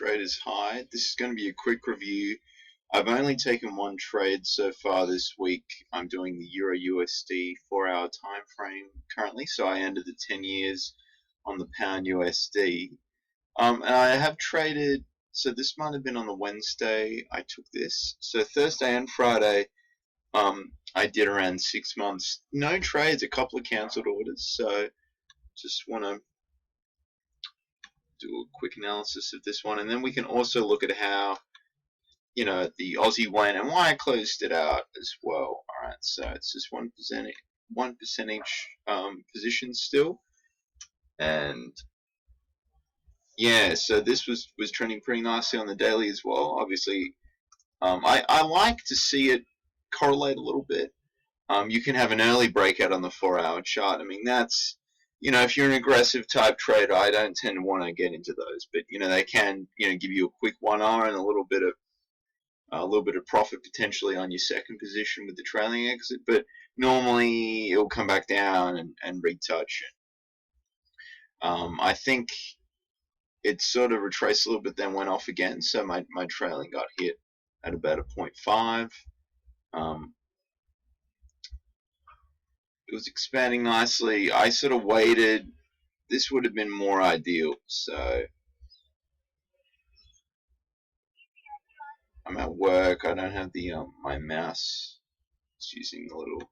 traders, hi. This is going to be a quick review. I've only taken one trade so far this week. I'm doing the EURUSD 4-hour time frame currently, so I ended the 10 years on the pound USD. And I have traded, so this might have been on the Wednesday I took this. So Thursday and Friday, I did around 6 months. No trades, a couple of cancelled orders, so just want to do a quick analysis of this one, and then we can also look at how, you know, the Aussie went and why I closed it out as well. Alright, so it's just 1% each position still, and yeah, so this was trending pretty nicely on the daily as well. Obviously, I like to see it correlate a little bit. You can have an early breakout on the 4-hour chart. I mean, that's, you know, if you're an aggressive type trader, I don't tend to want to get into those, but you know, they can, you know, give you a quick 1 hour and a little bit of profit potentially on your second position with the trailing exit. But normally it'll come back down and retouch. I think it sort of retraced a little bit, then went off again. So my trailing got hit at about a 0.5. It was expanding nicely. I sort of waited. This would have been more ideal. So I'm at work. I don't have the my mouse. It's using the little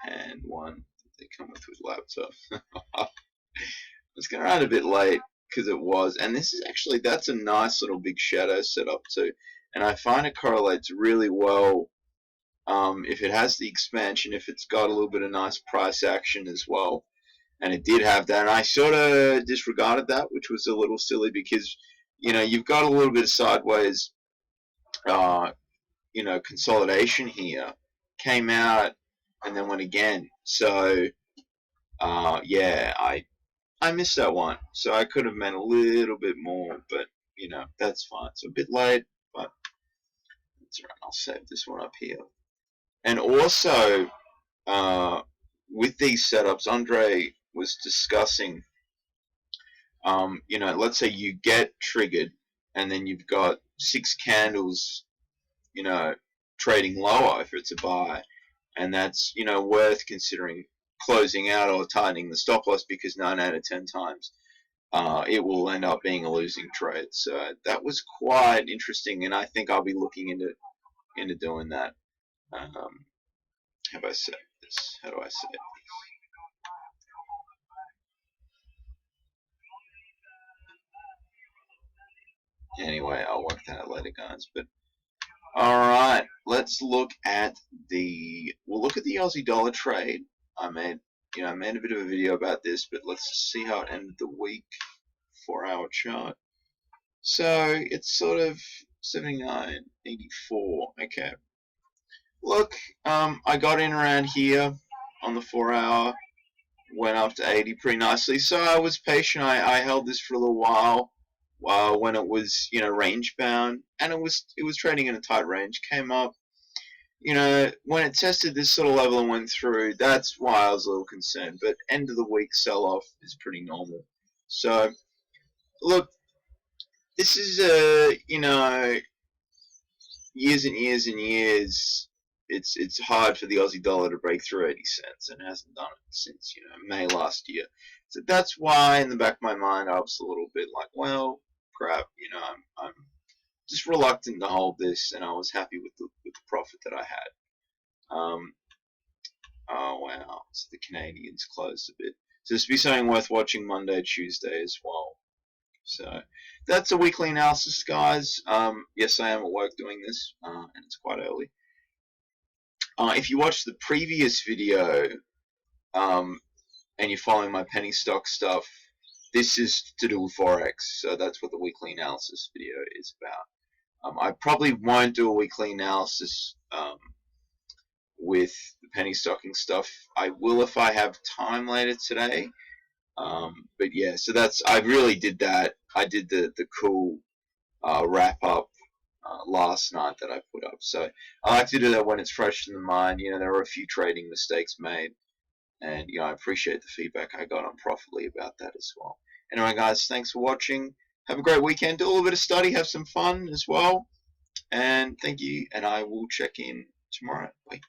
hand one that they come with laptop. I was going to run a bit late because it was, and this is actually, that's a nice little big shadow setup too, and I find it correlates really well. If it has the expansion, if it's got a little bit of nice price action as well, and it did have that, and I sort of disregarded that, which was a little silly because, you know, you've got a little bit of sideways, you know, consolidation here, came out and then went again. So yeah, I missed that one, so I could have meant a little bit more, but you know, that's fine. So a bit late, but that's alright. I'll save this one up here. And also, with these setups, Andre was discussing, you know, let's say you get triggered and then you've got 6 candles, you know, trading lower if it's a buy, and that's, you know, worth considering closing out or tightening the stop loss, because 9 out of 10 times it will end up being a losing trade. So that was quite interesting, and I think I'll be looking into doing that. How do I save this? How do I save this? Anyway, I'll work that out later, guys. But alright, let's look at we'll look at the Aussie dollar trade. I made a bit of a video about this, but let's see how it ended the week. 4-hour chart. So it's sort of 79.84. Okay. Look, I got in around here on the 4-hour, went up to 80 pretty nicely. So I was patient. I held this for a little while when it was, you know, range bound, and it was trading in a tight range. Came up, you know, when it tested this sort of level and went through. That's why I was a little concerned. But end of the week sell off is pretty normal. So look, this is you know, years and years and years. It's hard for the Aussie dollar to break through 80 cents, and it hasn't done it since, you know, May last year. So that's why in the back of my mind I was a little bit like, well, crap, you know, I'm just reluctant to hold this, and I was happy with the profit that I had. Oh wow, so the Canadians closed a bit. So this will be something worth watching Monday, Tuesday as well. So that's a weekly analysis, guys. Yes, I am at work doing this, and it's quite early. If you watched the previous video, and you're following my penny stock stuff, this is to do with Forex, so that's what the weekly analysis video is about. I probably won't do a weekly analysis with the penny stocking stuff. I will if I have time later today. But yeah, so that's, I really did that. I did the cool wrap up last night that I put up. So I like to do that when it's fresh in the mind. You know, there were a few trading mistakes made, and you know, I appreciate the feedback I got on Profitly about that as well. Anyway, guys, thanks for watching. have a great weekend. Do a little bit of study, have some fun as well. And thank you, and I will check in tomorrow. Bye.